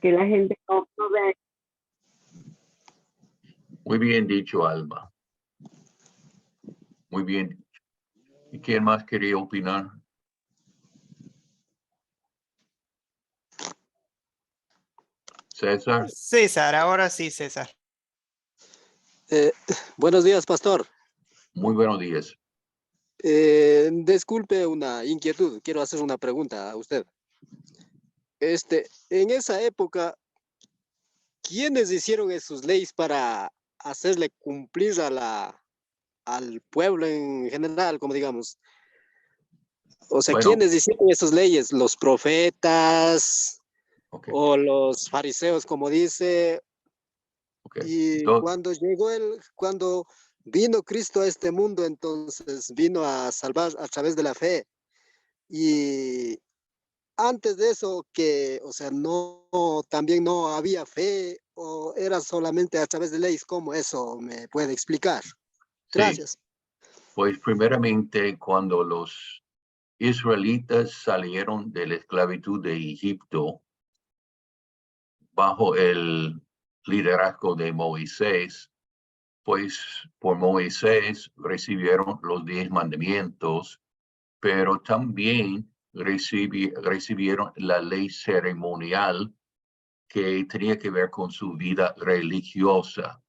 que la gente no vea. Muy bien dicho, Alma. Muy bien. ¿Y quién más quería opinar? César. César, ahora sí, César. Buenos días, pastor. Muy buenos días. Disculpe una inquietud. Quiero hacer una pregunta a usted. En esa época, ¿quiénes hicieron esas leyes para hacerle cumplir al pueblo en general, como digamos? O sea, Bueno. ¿quiénes hicieron esas leyes? ¿Los profetas Okay. o los fariseos, como dice? Okay. Y cuando vino Cristo a este mundo, entonces vino a salvar a través de la fe. Y antes de eso, o sea, también no había fe o era solamente a través de leyes. ¿Cómo eso me puede explicar? Gracias. Sí. Pues primeramente, cuando los israelitas salieron de la esclavitud de Egipto bajo el liderazgo de Moisés, pues por Moisés recibieron los 10 mandamientos, pero también recibieron la ley ceremonial que tenía que ver con su vida religiosa.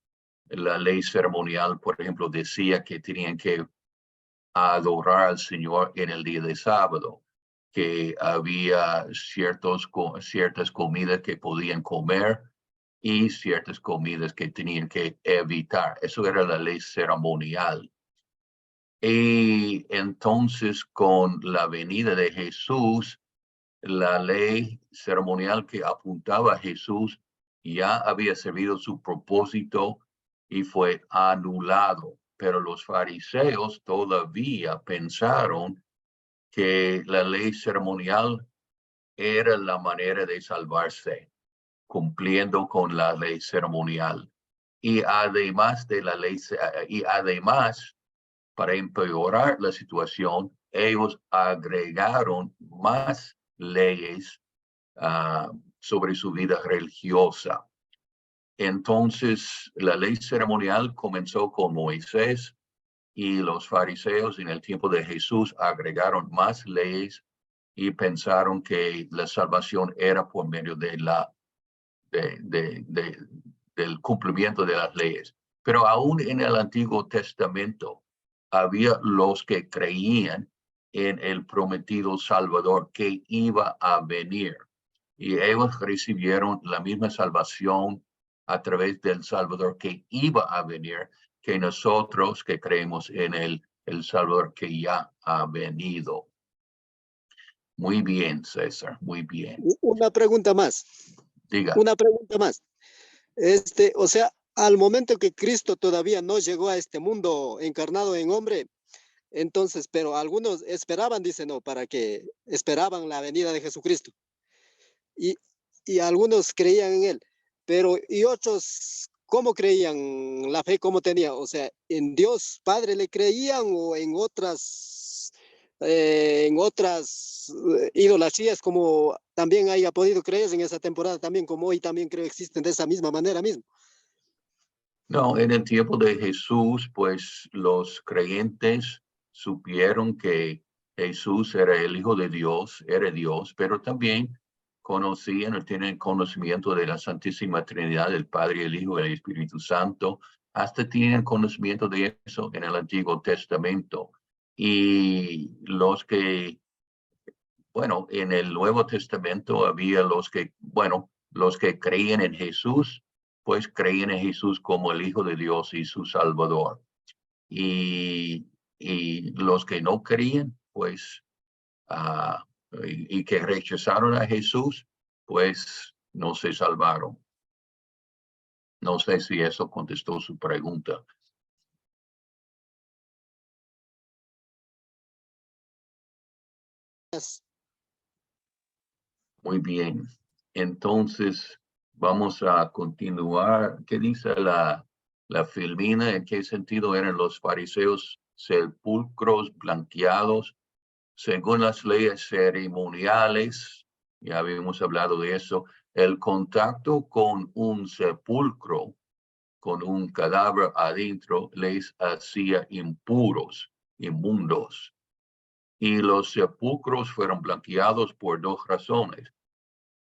La ley ceremonial, por ejemplo, decía que tenían que adorar al Señor en el día de sábado, que había ciertas comidas que podían comer y ciertas comidas que tenían que evitar. Eso era la ley ceremonial. Y entonces, con la venida de Jesús, la ley ceremonial que apuntaba a Jesús ya había servido su propósito y fue anulado. Pero los fariseos todavía pensaron que la ley ceremonial era la manera de salvarse, cumpliendo con la ley ceremonial. Y además de la ley, para empeorar la situación, ellos agregaron más leyes sobre su vida religiosa. Entonces, la ley ceremonial comenzó con Moisés y los fariseos en el tiempo de Jesús agregaron más leyes y pensaron que la salvación era por medio del cumplimiento de las leyes. Pero aún en el Antiguo Testamento había los que creían en el prometido Salvador que iba a venir. Y ellos recibieron la misma salvación a través del Salvador que iba a venir que nosotros que creemos en el Salvador que ya ha venido. Muy bien, César, muy bien. Una pregunta más. Diga. Una pregunta más. O sea, al momento que Cristo todavía no llegó a este mundo encarnado en hombre, entonces, pero algunos esperaban, dicen, no, esperaban la venida de Jesucristo. Y algunos creían en él, pero y otros, ¿cómo creían? La fe, ¿cómo tenía? O sea, ¿en Dios Padre le creían o en otras idolatrías como también haya podido creer en esa temporada también, como hoy también creo existen de esa misma manera mismo? No, en el tiempo de Jesús, pues los creyentes supieron que Jesús era el Hijo de Dios, era Dios, pero también conocían o tienen conocimiento de la Santísima Trinidad, el Padre, el Hijo y el Espíritu Santo. Hasta tienen conocimiento de eso en el Antiguo Testamento. Y los que, bueno, en el Nuevo Testamento había los que creían en Jesús, pues creían en Jesús como el Hijo de Dios y su Salvador. Y los que no creían, pues, y que rechazaron a Jesús, pues no se salvaron. No sé si eso contestó su pregunta. Muy bien. Entonces, vamos a continuar. ¿Qué dice la Filmina? ¿En qué sentido eran los fariseos sepulcros blanqueados según las leyes ceremoniales? Ya habíamos hablado de eso. El contacto con un sepulcro, con un cadáver adentro, les hacía impuros, inmundos. Y los sepulcros fueron blanqueados por dos razones.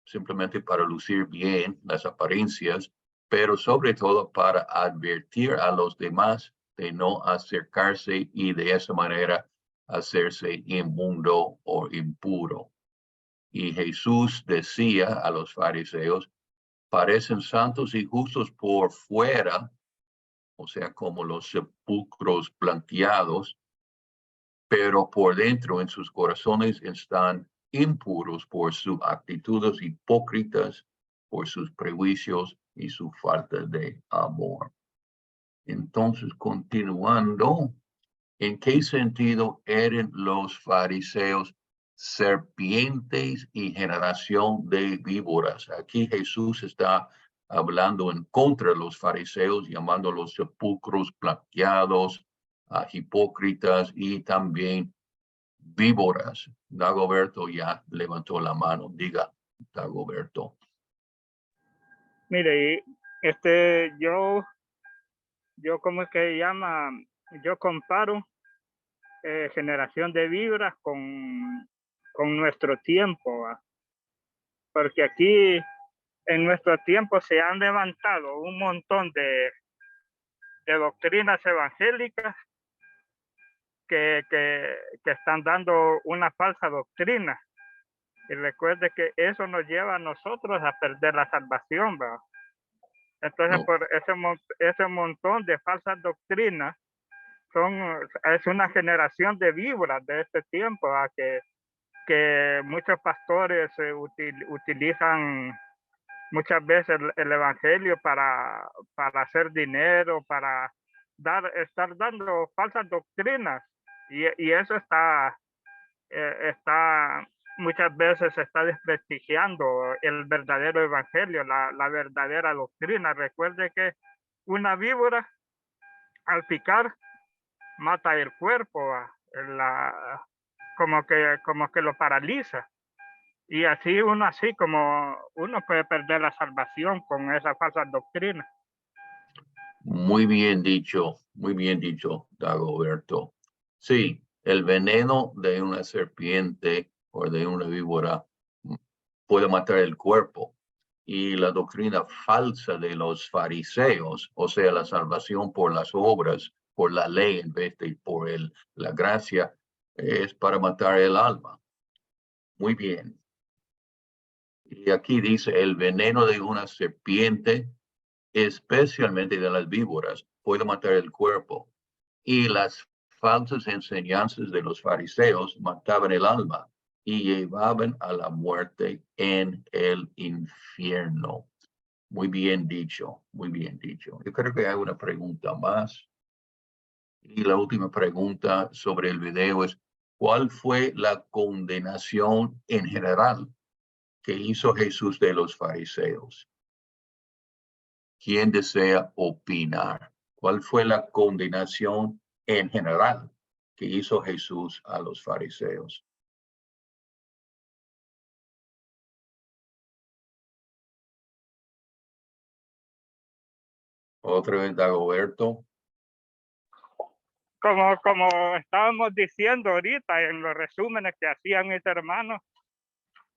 Simplemente para lucir bien las apariencias, pero sobre todo para advertir a los demás de no acercarse y de esa manera hacerse inmundo o impuro. Y Jesús decía a los fariseos, parecen santos y justos por fuera, o sea, como los sepulcros blanqueados, pero por dentro en sus corazones están impuros por sus actitudes hipócritas, por sus prejuicios y su falta de amor. Entonces, continuando, ¿en qué sentido eran los fariseos serpientes y generación de víboras? Aquí Jesús está hablando en contra de los fariseos, llamándolos sepulcros blanqueados, hipócritas y también víboras. Dagoberto ya levantó la mano. Diga, Dagoberto. Mire, yo como es que llama, yo comparo generación de víboras con nuestro tiempo, ¿va? Porque aquí en nuestro tiempo se han levantado un montón de doctrinas evangélicas que están dando una falsa doctrina. Y recuerde que eso nos lleva a nosotros a perder la salvación, ¿verdad? Entonces, No. por ese montón de falsas doctrinas, es una generación de víboras de este tiempo, ¿verdad? Que muchos pastores utilizan muchas veces el evangelio para hacer dinero, para estar dando falsas doctrinas. Y eso está muchas veces se está desprestigiando el verdadero evangelio, la verdadera doctrina. Recuerde que una víbora al picar mata el cuerpo, como que lo paraliza. Y así como uno puede perder la salvación con esa falsa doctrina. Muy bien dicho, Dagoberto. Sí, el veneno de una serpiente o de una víbora puede matar el cuerpo. Y la doctrina falsa de los fariseos, o sea, la salvación por las obras, por la ley en vez de por la gracia, es para matar el alma. Muy bien. Y aquí dice, el veneno de una serpiente, especialmente de las víboras, puede matar el cuerpo. Y las falsas enseñanzas de los fariseos mataban el alma y llevaban a la muerte en el infierno. Muy bien dicho, muy bien dicho. Yo creo que hay una pregunta más. Y la última pregunta sobre el video es, ¿cuál fue la condenación en general que hizo Jesús de los fariseos? ¿Quién desea opinar? ¿Cuál fue la condenación en general que hizo Jesús a los fariseos? Otra vez, Dagoberto. Como estábamos diciendo ahorita en los resúmenes que hacían mis hermanos,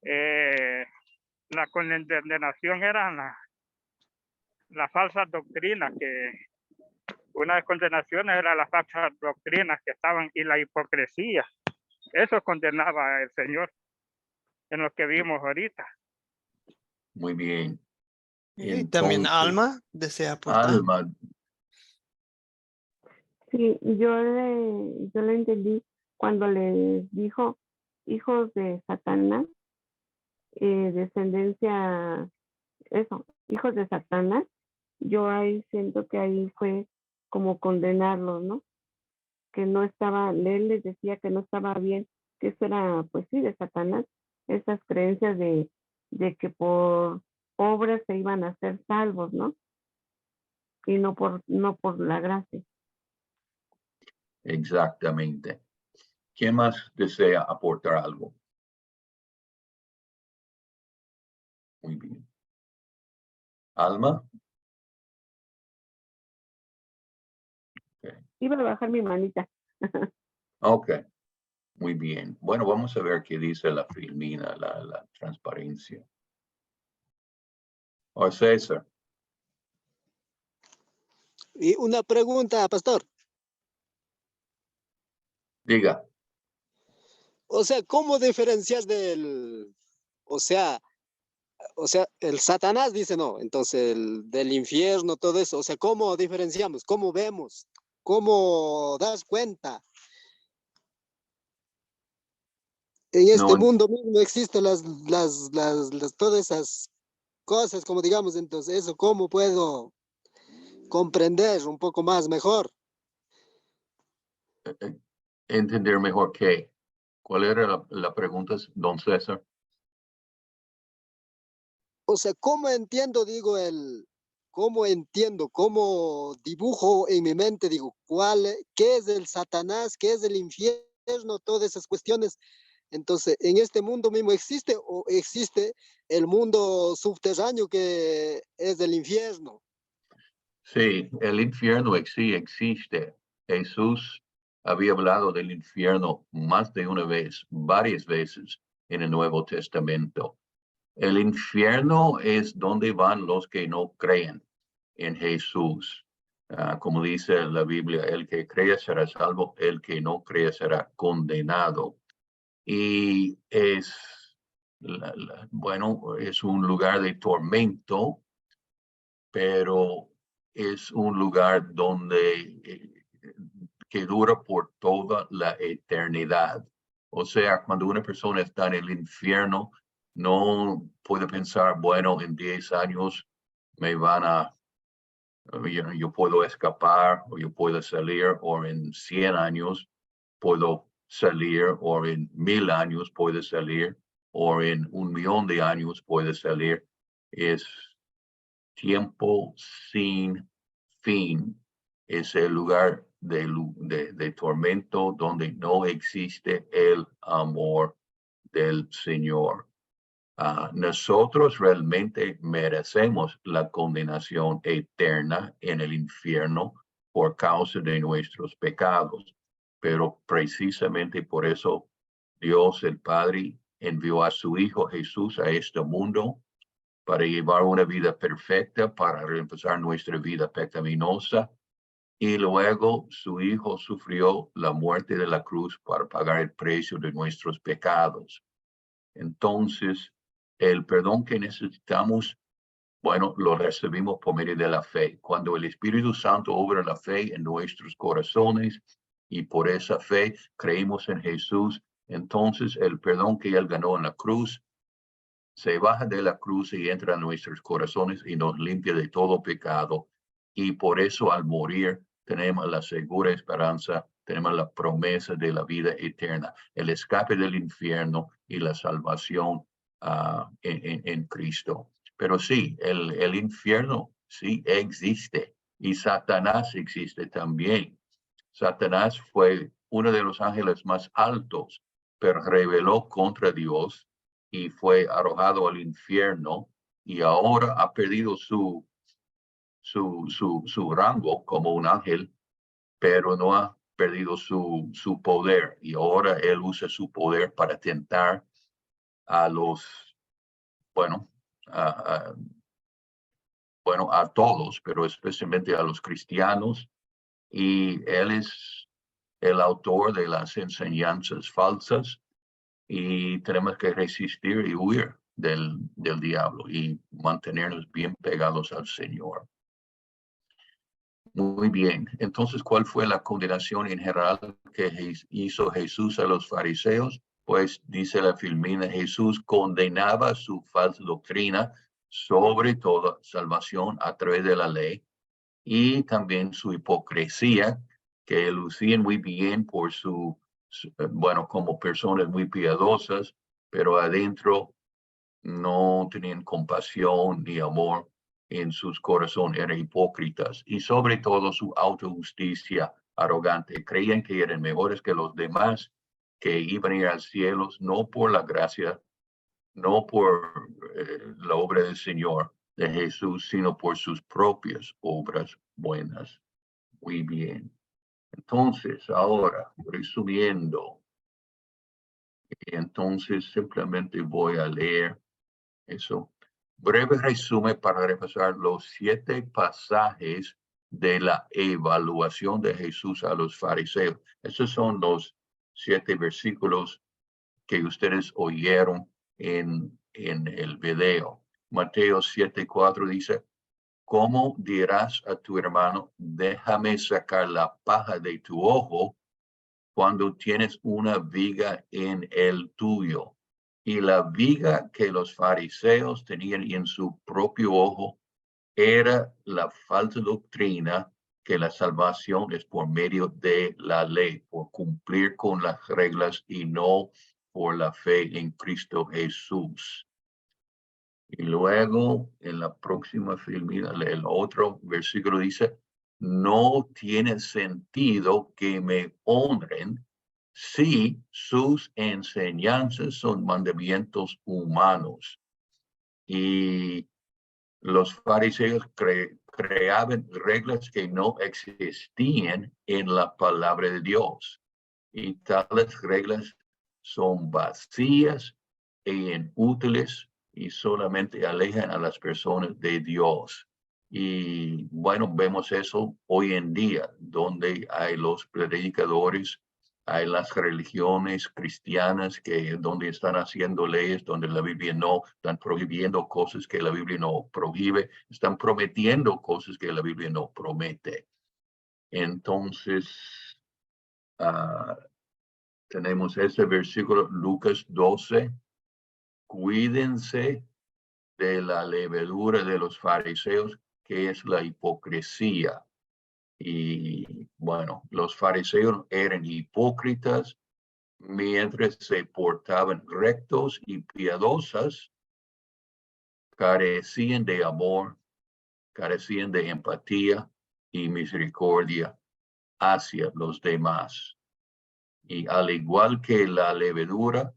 la condenación eran las falsas doctrinas, que una de las condenaciones era las falsas doctrinas que estaban y la hipocresía. Eso condenaba el Señor en lo que vimos ahorita. Muy bien. Y también Entonces, Alma desea aportar. Alma, Sí, yo le entendí cuando les dijo hijos de Satanás, descendencia, hijos de Satanás. Yo ahí siento que ahí fue como condenarlos, ¿no? Que no estaba, él les decía que no estaba bien, que eso era, pues sí, de Satanás, esas creencias de que por obras se iban a ser salvos, ¿no? Y no por la gracia. exactamente. ¿Quién más desea aportar algo? Muy bien. Alma. Iba a bajar mi manita. Ok. Muy bien. Bueno, vamos a ver qué dice la Filmina, la transparencia. O César. Y una pregunta, pastor. Diga. O sea, ¿cómo diferencias o sea, el Satanás dice no, entonces del infierno, todo eso? O sea, ¿cómo diferenciamos? ¿Cómo vemos? ¿Cómo das cuenta? En este No, mundo mismo existen todas esas cosas, como digamos, entonces eso, ¿cómo puedo comprender un poco más mejor? entender mejor qué. ¿Cuál era la pregunta, don César? O sea, ¿cómo entiendo, digo, cómo dibujo en mi mente, digo, qué es el Satanás, qué es el infierno, todas esas cuestiones? Entonces, ¿en este mundo mismo existe o existe el mundo subterráneo que es el infierno? Sí, el infierno sí existe. Jesús había hablado del infierno más de una vez, varias veces en el Nuevo Testamento. El infierno es donde van los que no creen en Jesús. Como dice la Biblia, el que cree será salvo, el que no cree será condenado. Y bueno, es un lugar de tormento, pero es un lugar donde que dura por toda la eternidad. O sea, cuando una persona está en el infierno, no puede pensar, bueno, en 10 años me van a, yo puedo escapar o yo puedo salir, o en 100 años puedo salir, o en 1000 años puedo salir, o en 1 millón de años puede salir. Es tiempo sin fin. Es el lugar de tormento donde no existe el amor del Señor. Nosotros realmente merecemos la condenación eterna en el infierno por causa de nuestros pecados, pero precisamente por eso Dios el Padre envió a su Hijo Jesús a este mundo para llevar una vida perfecta, para reemplazar nuestra vida pecaminosa. Y luego su Hijo sufrió la muerte de la cruz para pagar el precio de nuestros pecados. Entonces, el perdón que necesitamos, bueno, lo recibimos por medio de la fe. Cuando el Espíritu Santo obra la fe en nuestros corazones y por esa fe creímos en Jesús, entonces el perdón que Él ganó en la cruz se baja de la cruz y entra en nuestros corazones y nos limpia de todo pecado. Y por eso al morir tenemos la segura esperanza, tenemos la promesa de la vida eterna, el escape del infierno y la salvación en Cristo. Pero sí, el infierno sí existe y Satanás existe también. Satanás fue uno de los ángeles más altos, pero rebeló contra Dios y fue arrojado al infierno y ahora ha perdido su rango como un ángel, pero no ha perdido su poder. Y ahora él usa su poder para tentar a los, bueno, a todos, pero especialmente a los cristianos. Y él es el autor de las enseñanzas falsas y tenemos que resistir y huir del diablo y mantenernos bien pegados al Señor. Muy bien. Entonces, ¿cuál fue la condenación en general que hizo Jesús a los fariseos? Pues dice la Filmina, Jesús condenaba su falsa doctrina, sobre toda salvación a través de la ley, y también su hipocresía, que lucían muy bien por bueno, como personas muy piadosas, pero adentro no tenían compasión ni amor en sus corazones, eran hipócritas. Y sobre todo su autojusticia arrogante. Creían que eran mejores que los demás, que iban a ir al cielo, no por la gracia no por la obra del Señor, de Jesús, sino por sus propias obras buenas. Muy bien. Entonces, ahora, resumiendo, entonces simplemente voy a leer eso. Breve resumen para repasar los 7 pasajes de la evaluación de Jesús a los fariseos. Esos son los 7 versículos que ustedes oyeron en el video. Mateo 7:4 dice, ¿cómo dirás a tu hermano, déjame sacar la paja de tu ojo cuando tienes una viga en el tuyo? Y la viga que los fariseos tenían en su propio ojo era la falsa doctrina que la salvación es por medio de la ley, por cumplir con las reglas y no por la fe en Cristo Jesús. Y luego en la próxima filmina, el otro versículo dice, no tiene sentido que me honren si sus enseñanzas son mandamientos humanos. Y los fariseos creaban reglas que no existían en la palabra de Dios. Y tales reglas son vacías e inútiles y solamente alejan a las personas de Dios. Y bueno, vemos eso hoy en día, donde hay los predicadores, hay las religiones cristianas donde están haciendo leyes donde la Biblia no, están prohibiendo cosas que la Biblia no prohíbe, están prometiendo cosas que la Biblia no promete. Entonces, tenemos ese versículo, Lucas 12, cuídense de la levadura de los fariseos, que es la hipocresía. Y bueno, los fariseos eran hipócritas mientras se portaban rectos y piadosas, carecían de amor, carecían de empatía y misericordia hacia los demás. Y al igual que la levadura,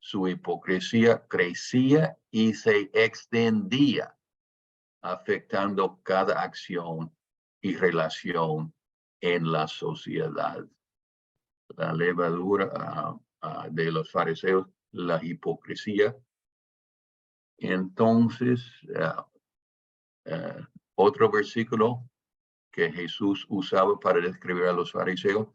su hipocresía crecía y se extendía, afectando cada acción y relación en la sociedad. La levadura de los fariseos, la hipocresía. Entonces, otro versículo que Jesús usaba para describir a los fariseos,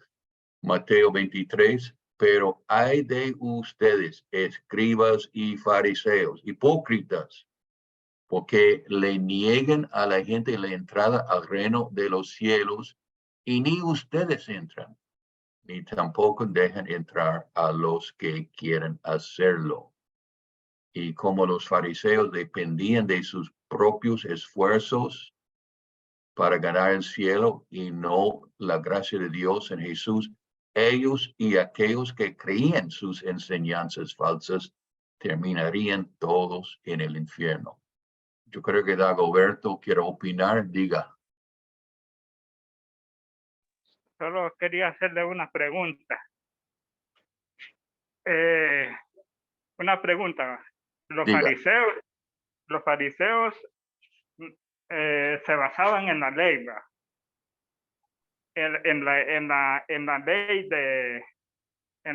Mateo 23, pero hay de ustedes, escribas y fariseos, hipócritas, porque le niegan a la gente la entrada al reino de los cielos y ni ustedes entran, ni tampoco dejan entrar a los que quieren hacerlo. Y como los fariseos dependían de sus propios esfuerzos para ganar el cielo y no la gracia de Dios en Jesús, ellos y aquellos que creían sus enseñanzas falsas terminarían todos en el infierno. Yo creo que Dagoberto quiere opinar, diga. Solo quería hacerle una pregunta. Una pregunta. Los fariseos se basaban en la ley, ¿verdad? En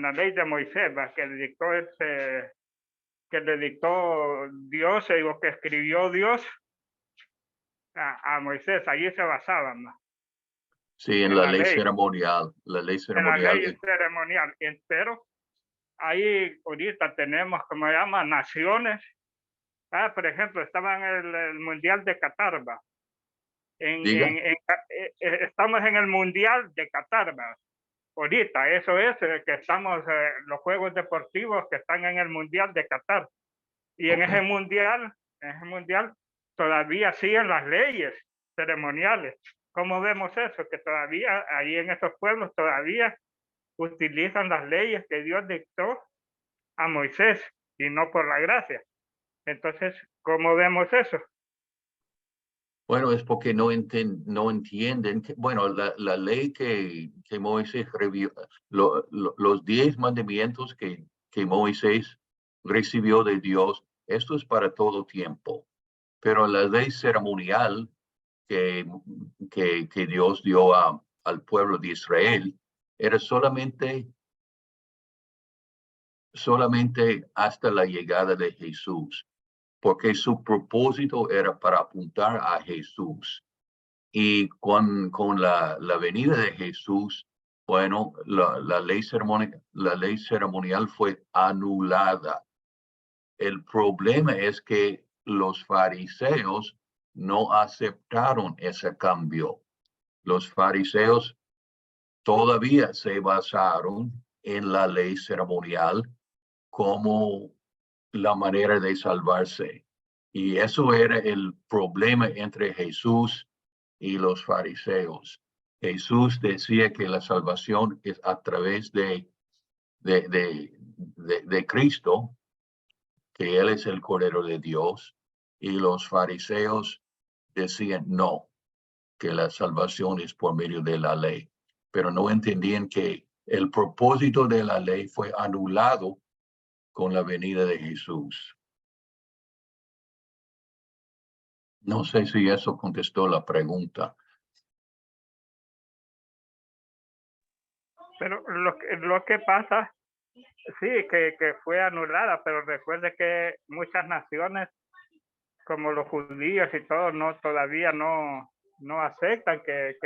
la ley de Moisés, ¿verdad? Que le dictó Dios, o que escribió Dios a Moisés. Allí se basaban, ¿no? Sí, en la ley ceremonial. La ley ceremonial. En la ley ceremonial. Pero ahí ahorita tenemos, como se llama, naciones. Por ejemplo, estaba en el Mundial de Qatar, ¿va? Estamos en el Mundial de Qatar, ¿va? Ahorita, eso es que estamos, los Juegos Deportivos que están en el Mundial de Qatar. Y en ese mundial todavía siguen las leyes ceremoniales. ¿Cómo vemos eso? Que todavía ahí en esos pueblos todavía utilizan las leyes que Dios dictó a Moisés y no por la gracia. Entonces, ¿cómo vemos eso? Bueno, es porque no entienden que, bueno, la ley que Moisés revió, los 10 mandamientos que Moisés recibió de Dios, esto es para todo tiempo. Pero la ley ceremonial que Dios dio al pueblo de Israel era solamente hasta la llegada de Jesús, porque su propósito era para apuntar a Jesús. Y con la venida de Jesús, bueno, la ley ceremonial fue anulada. El problema es que los fariseos no aceptaron ese cambio. Los fariseos todavía se basaron en la ley ceremonial como la manera de salvarse. Y eso era el problema entre Jesús y los fariseos. Jesús decía que la salvación es a través de Cristo, que Él es el Cordero de Dios, y los fariseos decían no, que la salvación es por medio de la ley, pero no entendían que el propósito de la ley fue anulado con la venida de Jesús. No sé si eso contestó la pregunta. Pero lo que pasa, sí, que fue anulada, pero recuerde que muchas naciones, como los judíos y todo, todavía no aceptan que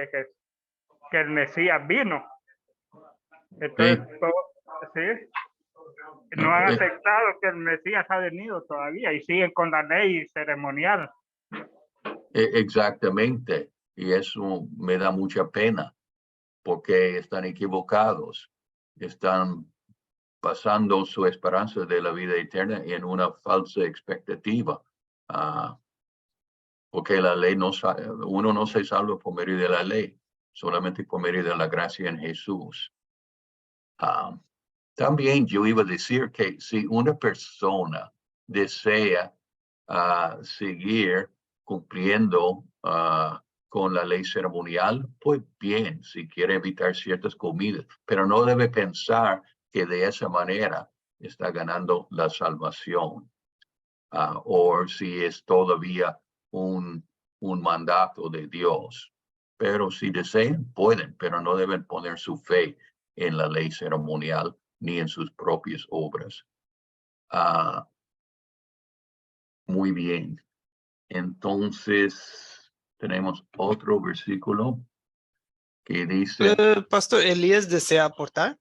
el Mesías vino. Entonces, sí, no han aceptado que el Mesías ha venido todavía y siguen con la ley ceremonial. Exactamente, y eso me da mucha pena, porque están equivocados, están basando su esperanza de la vida eterna en una falsa expectativa, porque la ley uno no se salva por medio de la ley, solamente por medio de la gracia en Jesús. También yo iba a decir que si una persona desea seguir cumpliendo con la ley ceremonial, pues bien, si quiere evitar ciertas comidas, pero no debe pensar que de esa manera está ganando la salvación, o si es todavía un mandato de Dios. Pero si desean, pueden, pero no deben poner su fe en la ley ceremonial ni en sus propias obras. Muy bien. Entonces, tenemos otro versículo que dice... Pastor, Elías desea aportar.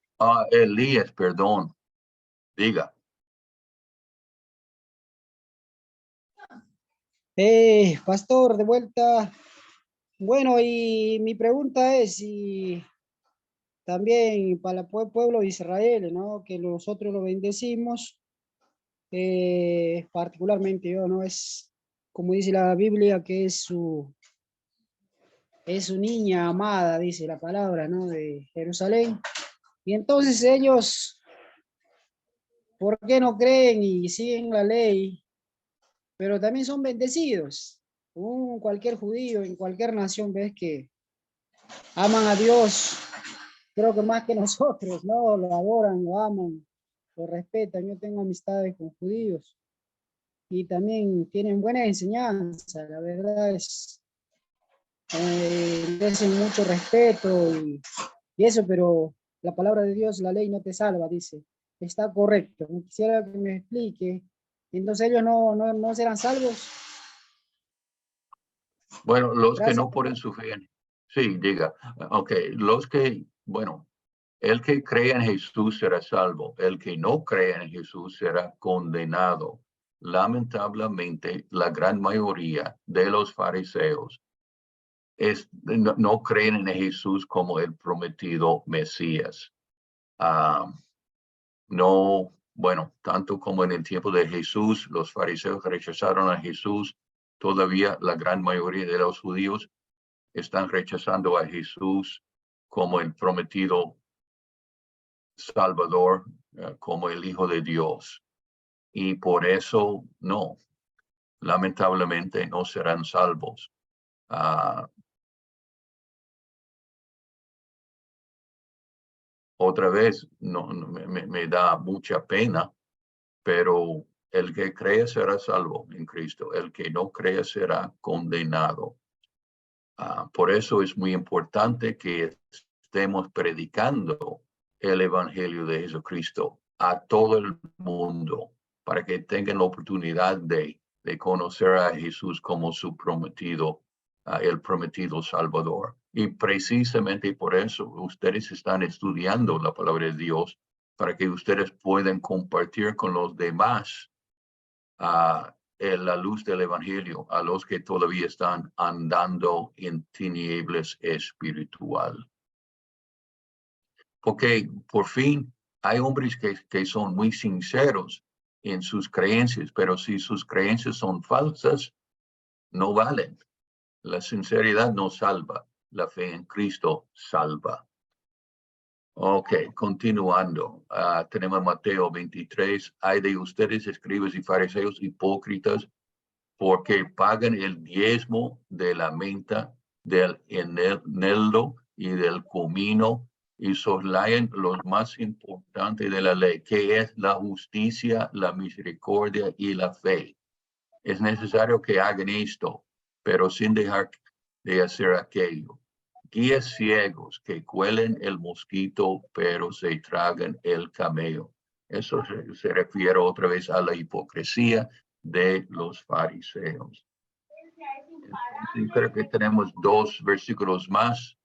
Elías, perdón. Diga. Pastor, de vuelta. Bueno, y mi pregunta es si también para el pueblo de Israel, ¿no? Que nosotros lo bendecimos, particularmente yo, ¿no? Es como dice la Biblia, que es su niña amada, dice la palabra, ¿no? De Jerusalén. Y entonces ellos, ¿por qué no creen y siguen la ley? Pero también son bendecidos. Cualquier judío, en cualquier nación, ves que aman a Dios, creo que más que nosotros, ¿no? Lo adoran, lo aman, lo respetan. Yo tengo amistades con judíos y también tienen buena enseñanza. La verdad es, merecen mucho respeto y eso, pero la palabra de Dios, la ley no te salva, dice. Está correcto. Quisiera que me explique. Entonces ellos no serán salvos. Bueno, los Gracias. que no ponen su fe en... Sí, diga. Ok, los que, bueno, el que cree en Jesús será salvo. El que no cree en Jesús será condenado. Lamentablemente, la gran mayoría de los fariseos no creen en Jesús como el prometido Mesías. No, bueno, tanto como en el tiempo de Jesús, los fariseos rechazaron a Jesús. Todavía la gran mayoría de los judíos están rechazando a Jesús como el prometido Salvador, como el Hijo de Dios. Y por eso, no, lamentablemente no serán salvos. Otra vez, me da mucha pena, pero el que cree será salvo en Cristo. El que no cree será condenado. Por eso es muy importante que estemos predicando el Evangelio de Jesucristo a todo el mundo, para que tengan la oportunidad de conocer a Jesús como su prometido, el prometido Salvador. Y precisamente por eso ustedes están estudiando la palabra de Dios, para que ustedes puedan compartir con los demás la luz del Evangelio a los que todavía están andando en tinieblas espiritual. Porque por fin hay hombres que son muy sinceros en sus creencias, pero si sus creencias son falsas, no valen. La sinceridad no salva, la fe en Cristo salva. Ok, continuando. Tenemos Mateo 23. Hay de ustedes, escribas y fariseos hipócritas, porque pagan el diezmo de la menta, del eneldo y del comino, y soslayan lo más importante de la ley, que es la justicia, la misericordia y la fe. Es necesario que hagan esto, pero sin dejar de hacer aquello. Guías ciegos que cuelen el mosquito, pero se tragan el camello. Eso se refiere otra vez a la hipocresía de los fariseos. Entonces, creo que tenemos 2 versículos más.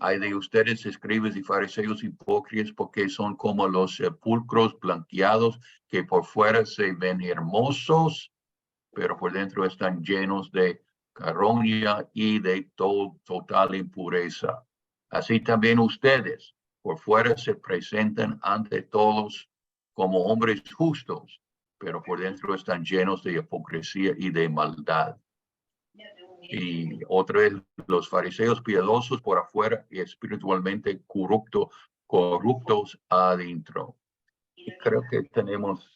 Hay de ustedes, escribas y fariseos hipócritas, porque son como los sepulcros blanqueados, que por fuera se ven hermosos, pero por dentro están llenos de carroña y de total impureza. Así también ustedes, por fuera se presentan ante todos como hombres justos, pero por dentro están llenos de hipocresía y de maldad. Y otra vez, los fariseos piadosos por afuera y espiritualmente corruptos adentro. Y creo que tenemos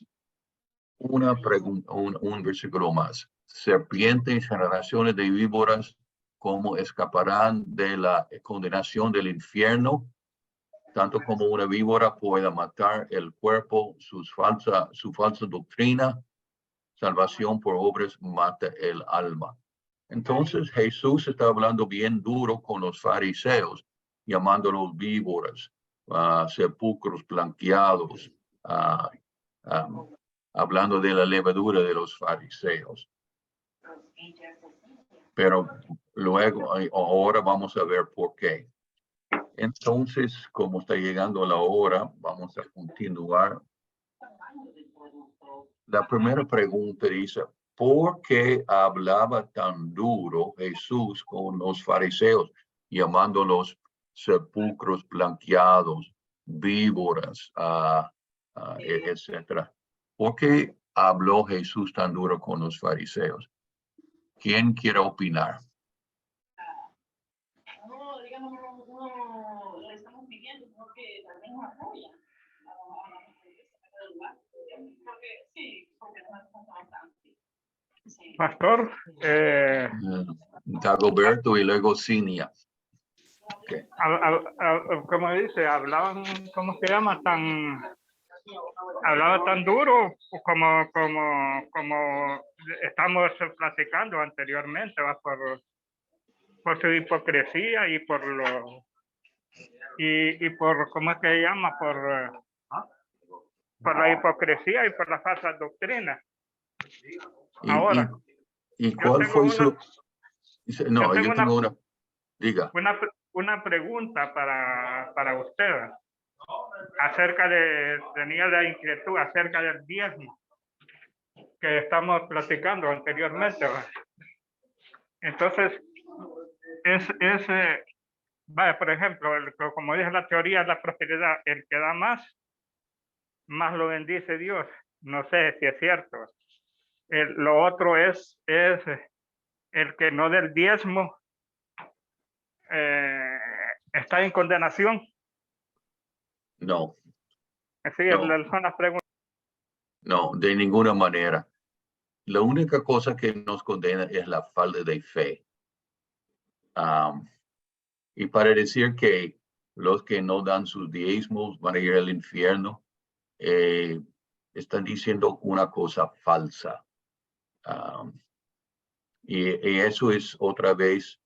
una pregunta, un versículo más. Serpientes, generaciones de víboras, ¿cómo escaparán de la condenación del infierno? Tanto como una víbora pueda matar el cuerpo, su falsa doctrina, salvación por obras mata el alma. Entonces Jesús está hablando bien duro con los fariseos, llamándolos víboras, sepulcros blanqueados, hablando de la levadura de los fariseos. Pero luego, ahora vamos a ver por qué. Entonces, como está llegando la hora, vamos a continuar. La primera pregunta dice, ¿por qué hablaba tan duro Jesús con los fariseos, llamándolos sepulcros blanqueados, víboras, etcétera? ¿Por qué habló Jesús tan duro con los fariseos? ¿Quién quiere opinar? No, digamos, no le estamos pidiendo porque también nos apoya. Porque sí, porque no nos bastante. Pastor, Dagoberto y luego Cinia. Okay. como dice, hablaban, ¿cómo se llama? Hablaba tan duro como estamos platicando anteriormente, ¿va? Por su hipocresía y por ¿cómo es que se llama? Por la hipocresía y por la falsa doctrina. Ahora, ¿y cuál fue su? No, yo tengo una. Diga. Una pregunta para usted. Tenía la inquietud acerca del diezmo que estamos platicando anteriormente. Entonces, por ejemplo, como dice la teoría de la prosperidad, el que da más lo bendice Dios. No sé si es cierto. Lo otro es el que no del diezmo está en condenación. No. Sí, son las preguntas. No, de ninguna manera. La única cosa que nos condena es la falta de fe. Y para decir que los que no dan sus diezmos van a ir al infierno, están diciendo una cosa falsa. Y eso es otra vez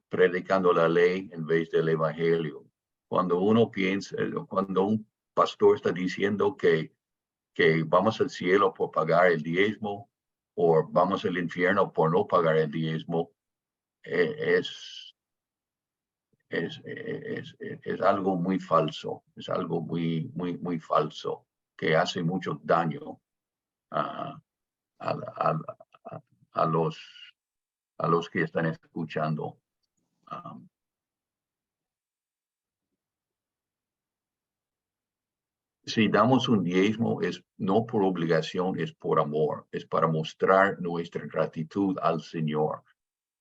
predicando la ley en vez del evangelio. Cuando uno piensa, cuando un pastor está diciendo que vamos al cielo por pagar el diezmo o vamos al infierno por no pagar el diezmo, es algo muy falso, es algo muy falso que hace mucho daño a los que están escuchando. Si damos un diezmo es no por obligación, es por amor, es para mostrar nuestra gratitud al Señor.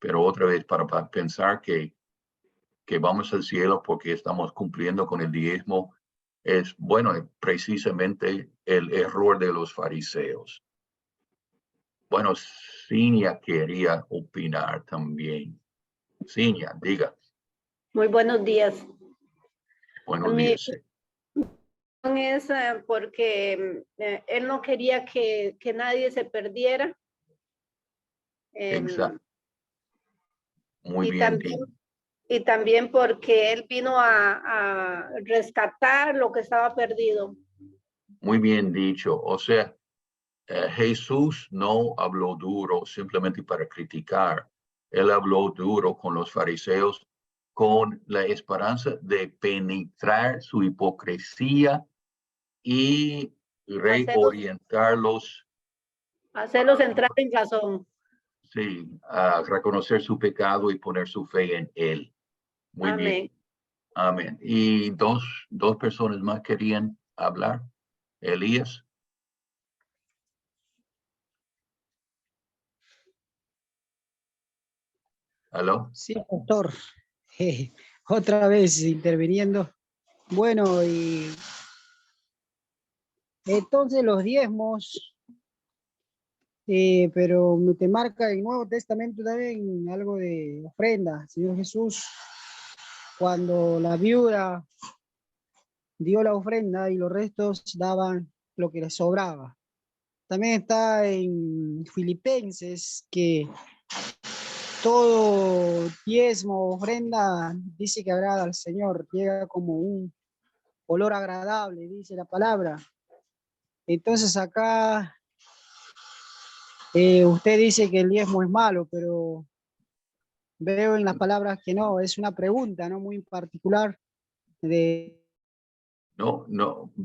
Pero otra vez, para pensar que vamos al cielo porque estamos cumpliendo con el diezmo, es, bueno, precisamente el error de los fariseos. Bueno, Cinia quería opinar también. Cinia, diga. Muy buenos días. Buenos días. Es porque él no quería que nadie se perdiera. Exacto. Muy bien. Y también porque él vino a rescatar lo que estaba perdido. Muy bien dicho. O sea, Jesús no habló duro simplemente para criticar. Él habló duro con los fariseos con la esperanza de penetrar su hipocresía y reorientarlos. Hacerlos entrar en razón. Sí, a reconocer su pecado y poner su fe en él. Muy Amén. bien. Amén. Y dos personas más querían hablar. Elías. ¿Aló? Sí, pastor. Otra vez interviniendo. Bueno, y entonces los diezmos, pero te marca el Nuevo Testamento también algo de ofrenda. Señor Jesús, cuando la viuda dio la ofrenda y los restos daban lo que les sobraba. También está en Filipenses que todo diezmo, ofrenda, dice que agrada al Señor, llega como un olor agradable, dice la palabra. Entonces acá usted dice que el diezmo es malo, pero veo en las palabras que no, es una pregunta, ¿no? Muy particular de... No,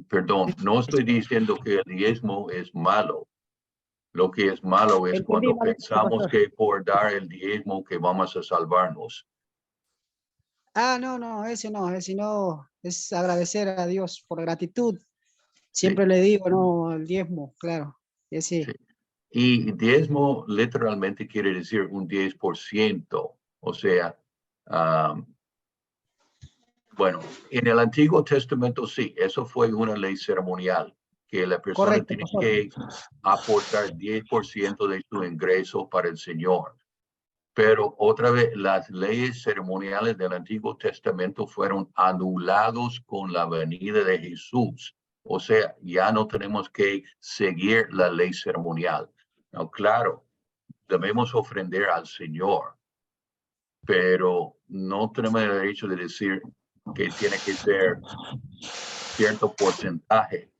perdón, no estoy diciendo que el diezmo es malo. Lo que es malo es Entendí cuando mal, pensamos pastor. que por dar el diezmo que vamos a salvarnos. No, ese no, es agradecer a Dios por gratitud. Siempre Sí, le digo, no, el diezmo, claro, ese. sí. Y diezmo literalmente quiere decir un 10%. O sea, bueno, en el Antiguo Testamento sí, eso fue una ley ceremonial, que la persona Correcto, tiene pastor. que aportar 10% de su ingreso para el Señor. Pero otra vez, las leyes ceremoniales del Antiguo Testamento fueron anulados con la venida de Jesús. O sea, ya no tenemos que seguir la ley ceremonial. No, claro, debemos ofrendar al Señor, pero no tenemos el derecho de decir que tiene que ser cierto porcentaje.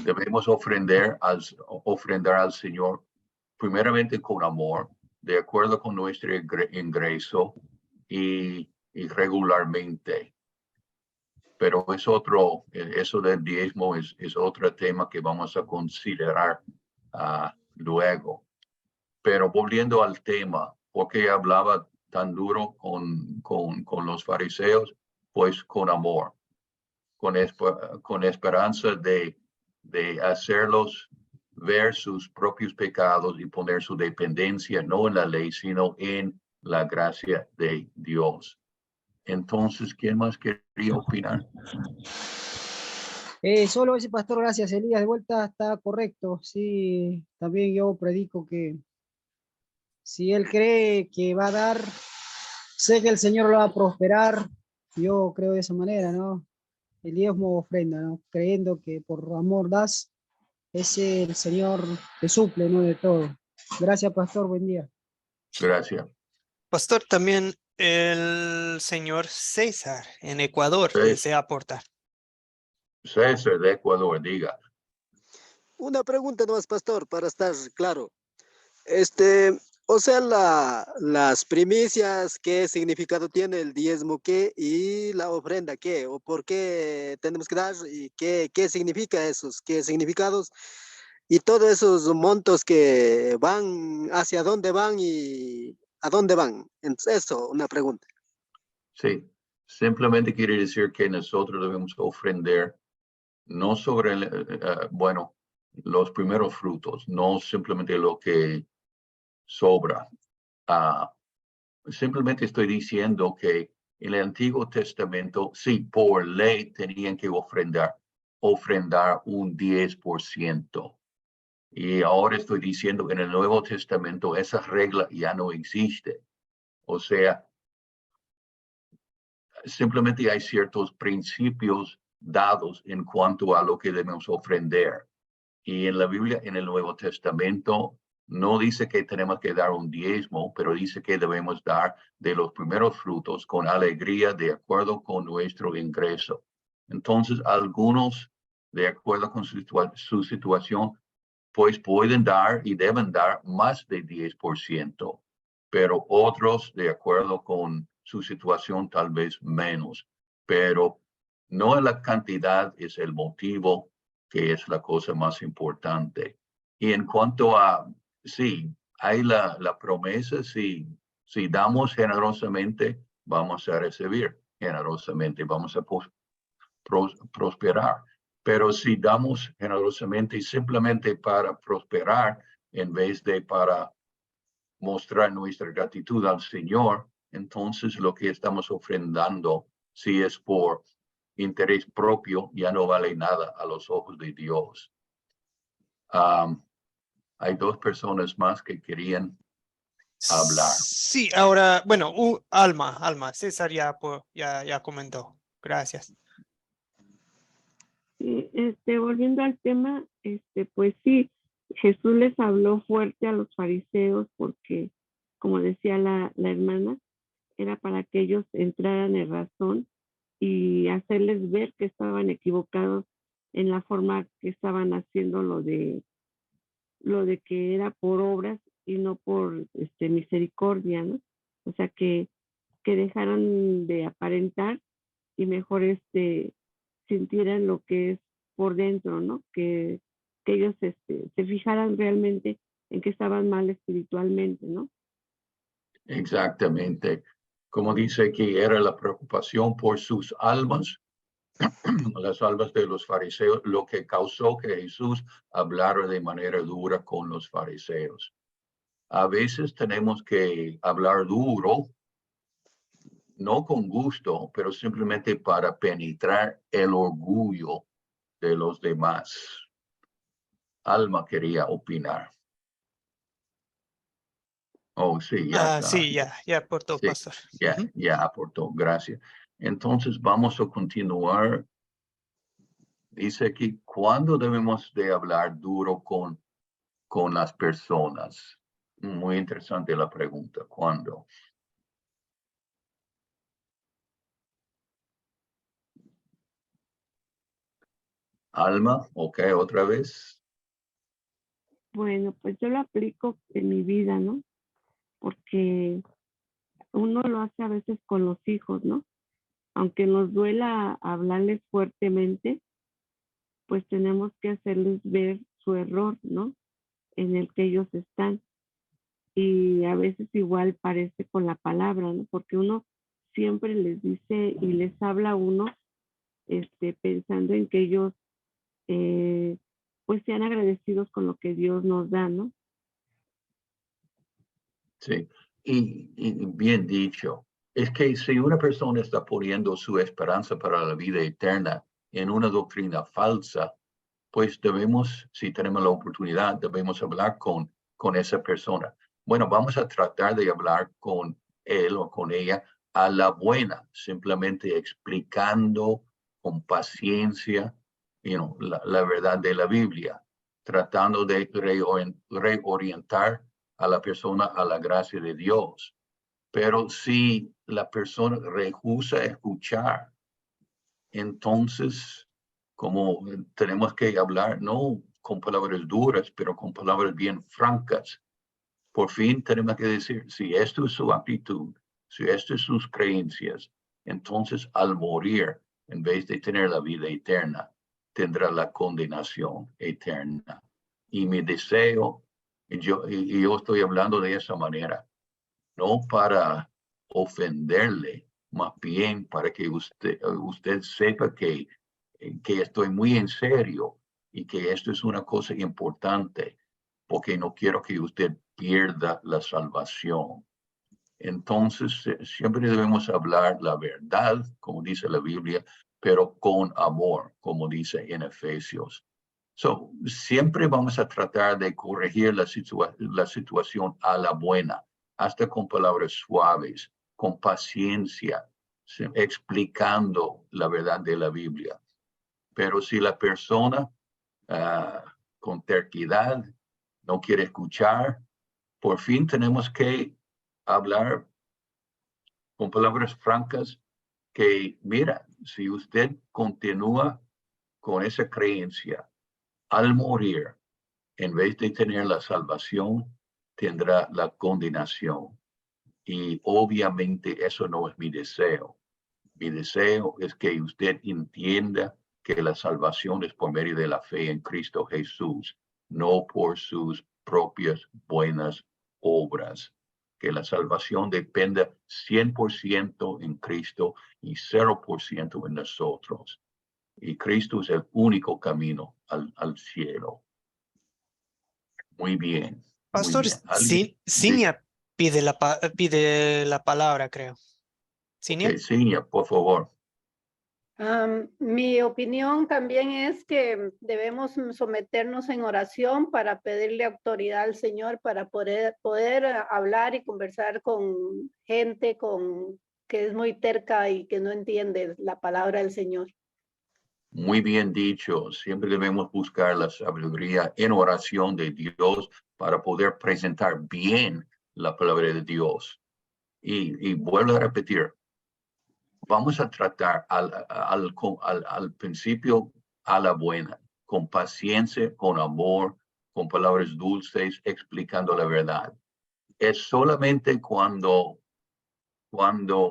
Debemos ofrendar al Señor primeramente con amor, de acuerdo con nuestro ingreso y regularmente. Pero es eso del diezmo es otro tema que vamos a considerar luego. Pero volviendo al tema, ¿por qué hablaba tan duro con los fariseos? Pues con amor, con esperanza de hacerlos ver sus propios pecados y poner su dependencia no en la ley, sino en la gracia de Dios. Entonces, ¿quién más quería opinar? Solo ese pastor, gracias Elías, de vuelta está correcto. Sí, también yo predico que si él cree que va a dar, sé que el Señor lo va a prosperar. Yo creo de esa manera, ¿no? el diezmo ofrenda, ¿no? Creyendo que por amor das, ese el Señor te suple, ¿no? De todo. Gracias, pastor, buen día. Gracias. Pastor, también el señor César en Ecuador Sí. desea aportar. César de Ecuador, diga. Una pregunta nomás, pastor, para estar claro. O sea, las primicias, ¿qué significado tiene el diezmo qué y la ofrenda qué? ¿O por qué tenemos que dar? ¿Y qué significa esos? ¿Qué significados? Y todos esos montos que van, ¿hacia dónde van y a dónde van? Entonces, eso, una pregunta. Sí, simplemente quiere decir que nosotros debemos ofrendar no sobre, bueno, los primeros frutos, no simplemente lo que sobra. Simplemente estoy diciendo que en el Antiguo Testamento, sí, por ley tenían que ofrendar un 10%. Y ahora estoy diciendo que en el Nuevo Testamento esa regla ya no existe. O sea, simplemente hay ciertos principios dados en cuanto a lo que debemos ofrendar. Y en la Biblia, en el Nuevo Testamento, no dice que tenemos que dar un diezmo, pero dice que debemos dar de los primeros frutos con alegría de acuerdo con nuestro ingreso. Entonces, algunos, de acuerdo con su situación, pues pueden dar y deben dar más de 10%, pero otros, de acuerdo con su situación, tal vez menos. Pero no es la cantidad, es el motivo que es la cosa más importante. Y en cuanto a, sí, hay la promesa, si damos generosamente, vamos a recibir generosamente, vamos a prosperar. Pero si damos generosamente simplemente para prosperar, en vez de para mostrar nuestra gratitud al Señor, entonces lo que estamos ofrendando, si es por interés propio, ya no vale nada a los ojos de Dios. Hay dos personas más que querían hablar. Sí, ahora, bueno, Alma, César ya comentó. Gracias. Volviendo al tema, pues sí, Jesús les habló fuerte a los fariseos porque, como decía la hermana, era para que ellos entraran en razón y hacerles ver que estaban equivocados en la forma que estaban haciendo lo de que era por obras y no por misericordia, ¿no? O sea, que dejaran de aparentar y mejor sintieran lo que es por dentro, ¿no? Que ellos se fijaran realmente en que estaban mal espiritualmente, ¿no? Exactamente. Como dice que era la preocupación por sus almas, las almas de los fariseos, lo que causó que Jesús hablara de manera dura con los fariseos. A veces tenemos que hablar duro, no con gusto, pero simplemente para penetrar el orgullo de los demás. Alma quería opinar. Oh, sí, ya. Sí, ya aportó, Sí, pastor. ya aportó. Gracias. Entonces vamos a continuar. Dice aquí, ¿cuándo debemos de hablar duro con las personas? Muy interesante la pregunta. ¿Cuándo? Alma, ok, otra vez. Bueno, pues yo lo aplico en mi vida, ¿no? Porque uno lo hace a veces con los hijos, ¿no? Aunque nos duela hablarles fuertemente, pues tenemos que hacerles ver su error, ¿no? En el que ellos están. Y a veces igual parece con la palabra, ¿no? Porque uno siempre les dice y les habla a uno pensando en que ellos pues sean agradecidos con lo que Dios nos da, ¿no? Sí, y bien dicho. Es que si una persona está poniendo su esperanza para la vida eterna en una doctrina falsa, pues debemos, si tenemos la oportunidad, debemos hablar con esa persona. Bueno, vamos a tratar de hablar con él o con ella a la buena, simplemente explicando con paciencia, la verdad de la Biblia, tratando de reorientar a la persona a la gracia de Dios. Pero si la persona rehúsa escuchar, entonces, como tenemos que hablar, no con palabras duras, pero con palabras bien francas. Por fin tenemos que decir, si esto es su actitud, si esto es sus creencias, entonces al morir, en vez de tener la vida eterna, tendrá la condenación eterna. Y mi deseo, yo estoy hablando de esa manera, no para ofenderle, más bien para que usted sepa que estoy muy en serio y que esto es una cosa importante, porque no quiero que usted pierda la salvación. Entonces, siempre debemos hablar la verdad, como dice la Biblia, pero con amor, como dice en Efesios. Siempre vamos a tratar de corregir la situación a la buena, hasta con palabras suaves, con paciencia, explicando la verdad de la Biblia. Pero si la persona con terquedad no quiere escuchar, por fin tenemos que hablar con palabras francas que, mira, si usted continúa con esa creencia, al morir, en vez de tener la salvación, tendrá la condenación. Y obviamente eso no es mi deseo. Mi deseo es que usted entienda que la salvación es por medio de la fe en Cristo Jesús, no por sus propias buenas obras. Que la salvación dependa 100% en Cristo y 0% en nosotros. Y Cristo es el único camino al cielo. Muy bien. Pastor, ¿Alguien? Cinia pide la palabra, creo. Cinia. Okay, Cinia, por favor. Mi opinión también es que debemos someternos en oración para pedirle autoridad al Señor para poder hablar y conversar con gente que es muy terca y que no entiende la palabra del Señor. Muy bien dicho. Siempre debemos buscar la sabiduría en oración de Dios para poder presentar bien la palabra de Dios. Y vuelvo a repetir, vamos a tratar al principio a la buena, con paciencia, con amor, con palabras dulces, explicando la verdad. Es solamente cuando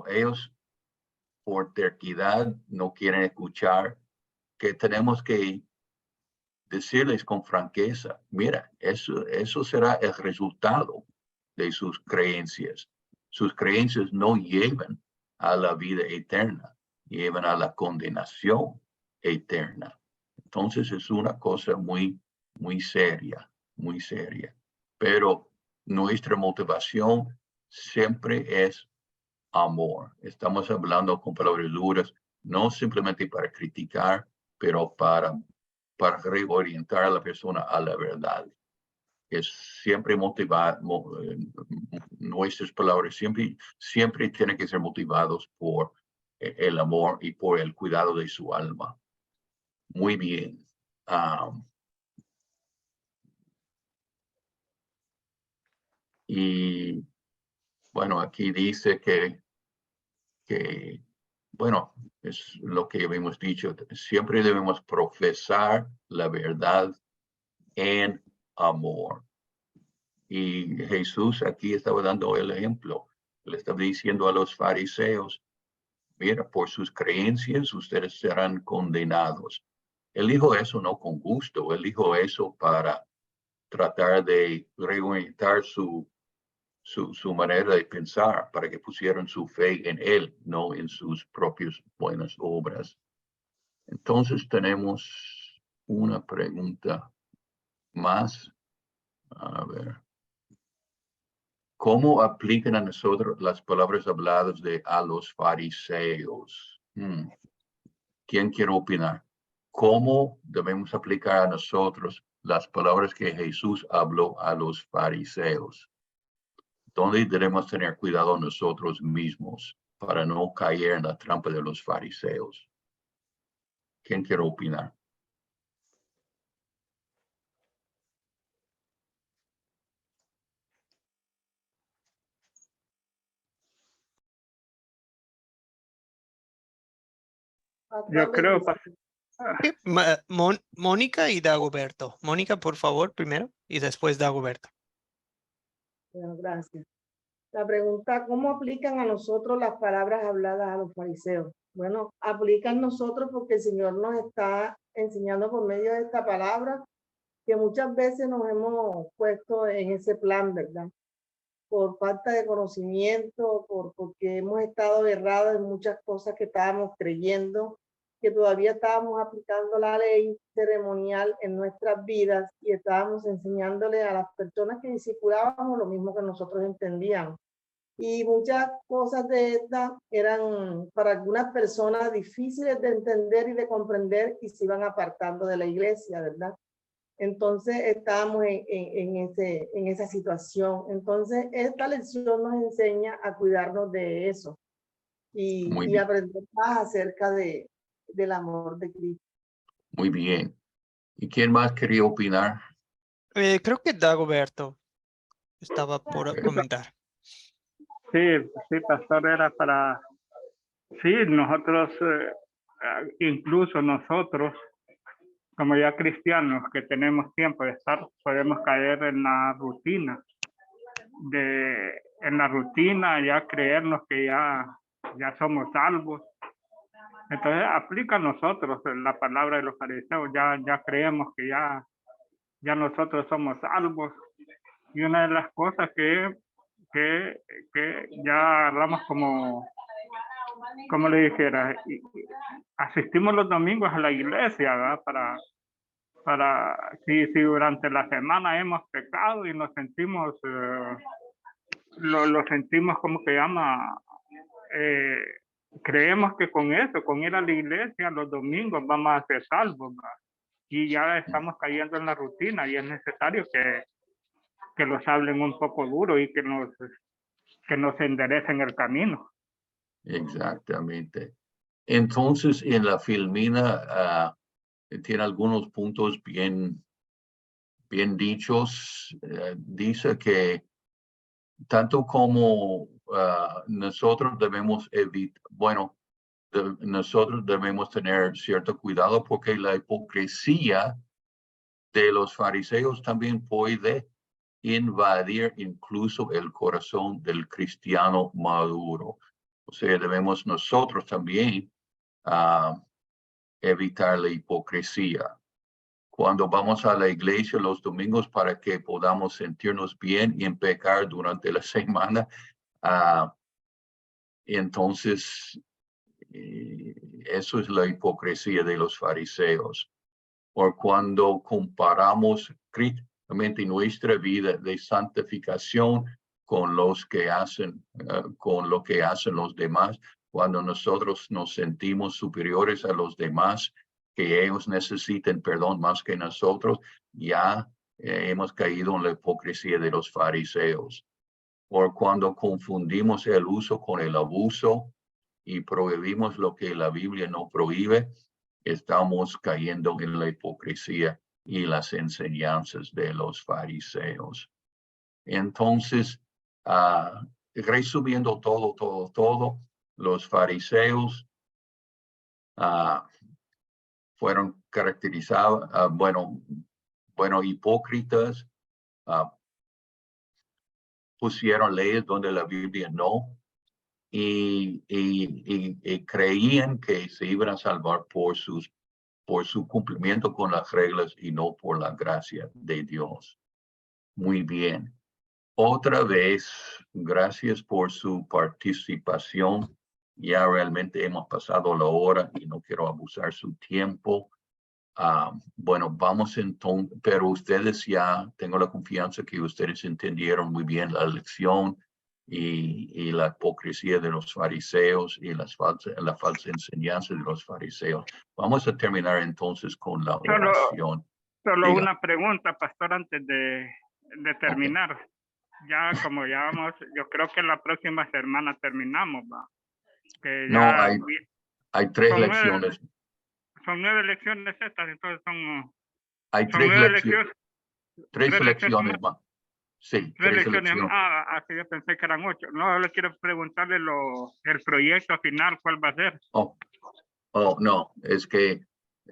ellos por terquedad no quieren escuchar que tenemos que decirles con franqueza, mira, eso será el resultado de sus creencias. Sus creencias no llevan a la vida eterna, llevan a la condenación eterna. Entonces es una cosa muy, muy seria, muy seria. Pero nuestra motivación siempre es amor. Estamos hablando con palabras duras, no simplemente para criticar, pero para reorientar a la persona a la verdad. Es siempre motivar, nuestras palabras siempre tienen que ser motivados por el amor y por el cuidado de su alma. Muy bien. Y bueno, aquí dice que bueno, es lo que habíamos dicho, siempre debemos profesar la verdad en amor. Y Jesús aquí estaba dando el ejemplo. Le estaba diciendo a los fariseos, mira, por sus creencias ustedes serán condenados. Él dijo eso no con gusto, él dijo eso para tratar de reorientar su manera de pensar, para que pusieran su fe en él, no en sus propias buenas obras. Entonces tenemos una pregunta más. A ver. ¿Cómo aplican a nosotros las palabras habladas a los fariseos? ¿Quién quiere opinar? ¿Cómo debemos aplicar a nosotros las palabras que Jesús habló a los fariseos? ¿Dónde debemos tener cuidado nosotros mismos para no caer en la trampa de los fariseos? ¿Quién quiere opinar? Yo creo, Sí, Mónica y Dagoberto. Mónica, por favor, primero, y después Dagoberto. Bueno, gracias. La pregunta, ¿cómo aplican a nosotros las palabras habladas a los fariseos? Bueno, aplican nosotros porque el Señor nos está enseñando por medio de esta palabra que muchas veces nos hemos puesto en ese plan, ¿verdad? Por falta de conocimiento, porque hemos estado errados en muchas cosas que estábamos creyendo, que todavía estábamos aplicando la ley ceremonial en nuestras vidas y estábamos enseñándole a las personas que discipulábamos lo mismo que nosotros entendíamos. Y muchas cosas de estas eran para algunas personas difíciles de entender y de comprender y se iban apartando de la iglesia, ¿verdad? Entonces estábamos en esa situación. Entonces esta lección nos enseña a cuidarnos de eso y aprender más acerca del amor de Cristo. Muy bien. ¿Y quién más quería opinar? Creo que Dagoberto estaba por comentar. sí, pastor, era para... Sí, nosotros, incluso nosotros, como ya cristianos que tenemos tiempo de estar, podemos caer en la rutina, ya creernos que ya somos salvos. Entonces aplica a nosotros la palabra de los fariseos, ya creemos que ya nosotros somos salvos. Y una de las cosas que ya hablamos como le dijera, asistimos los domingos a la iglesia, ¿verdad? Si durante la semana hemos pecado y nos sentimos, lo sentimos como que creemos que con eso, con ir a la iglesia los domingos vamos a ser salvos, ¿verdad? Y ya estamos cayendo en la rutina y es necesario que los hablen un poco duro y que nos enderecen el camino. Exactamente. Entonces, en la filmina tiene algunos puntos bien dichos. Dice que tanto como nosotros debemos evitar, nosotros debemos tener cierto cuidado porque la hipocresía de los fariseos también puede invadir incluso el corazón del cristiano maduro. O sea, debemos nosotros también evitar la hipocresía. Cuando vamos a la iglesia los domingos para que podamos sentirnos bien y en pecar durante la semana, entonces eso es la hipocresía de los fariseos. O cuando comparamos críticamente nuestra vida de santificación con los que hacen, con lo que hacen los demás, cuando nosotros nos sentimos superiores a los demás, que ellos necesiten perdón más que nosotros, ya hemos caído en la hipocresía de los fariseos. O cuando confundimos el uso con el abuso y prohibimos lo que la Biblia no prohíbe, estamos cayendo en la hipocresía y las enseñanzas de los fariseos. Entonces, resumiendo todo, los fariseos fueron caracterizados, hipócritas, pusieron leyes donde la Biblia no, y creían que se iban a salvar por su cumplimiento con las reglas y no por la gracia de Dios. Muy bien. Otra vez, gracias por su participación. Ya realmente hemos pasado la hora y no quiero abusar su tiempo. Vamos entonces, pero ustedes ya, tengo la confianza que ustedes entendieron muy bien la lección y la hipocresía de los fariseos y la falsa enseñanza de los fariseos. Vamos a terminar entonces con la oración. Solo una pregunta, pastor, antes de terminar. Okay. Ya como ya vamos, yo creo que la próxima semana terminamos, ¿va? Que ya, no, hay 3 lecciones. son 9 lecciones estas, entonces son Hay 3 9 lecciones, lecciones. 3 tres lecciones más. Sí, 3 3 lecciones. lecciones. Así yo pensé que eran 8. No, le quiero preguntarle el proyecto final, ¿cuál va a ser? Oh, no, es que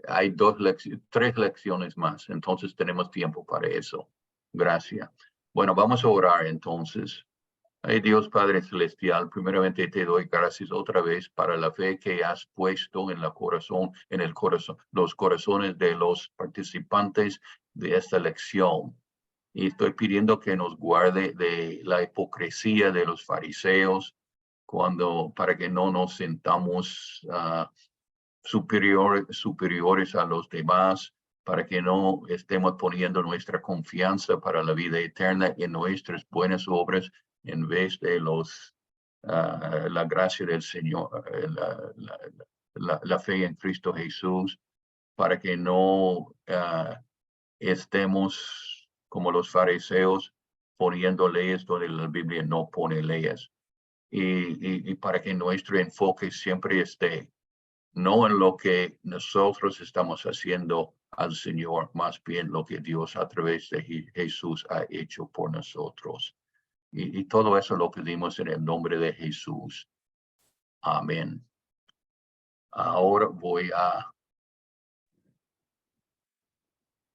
hay 3 lecciones más, entonces tenemos tiempo para eso. Gracias. Bueno, vamos a orar entonces. Ay, Dios Padre Celestial, primeramente te doy gracias otra vez para la fe que has puesto en los corazones de los participantes de esta lección. Y estoy pidiendo que nos guarde de la hipocresía de los fariseos para que no nos sintamos superiores a los demás, para que no estemos poniendo nuestra confianza para la vida eterna en nuestras buenas obras en vez de la gracia del Señor, la fe en Cristo Jesús, para que no estemos como los fariseos poniendo leyes donde la Biblia no pone leyes. Y para que nuestro enfoque siempre esté no en lo que nosotros estamos haciendo al Señor, más bien lo que Dios a través de Jesús ha hecho por nosotros. Y todo eso lo pedimos en el nombre de Jesús. Amén. Ahora voy a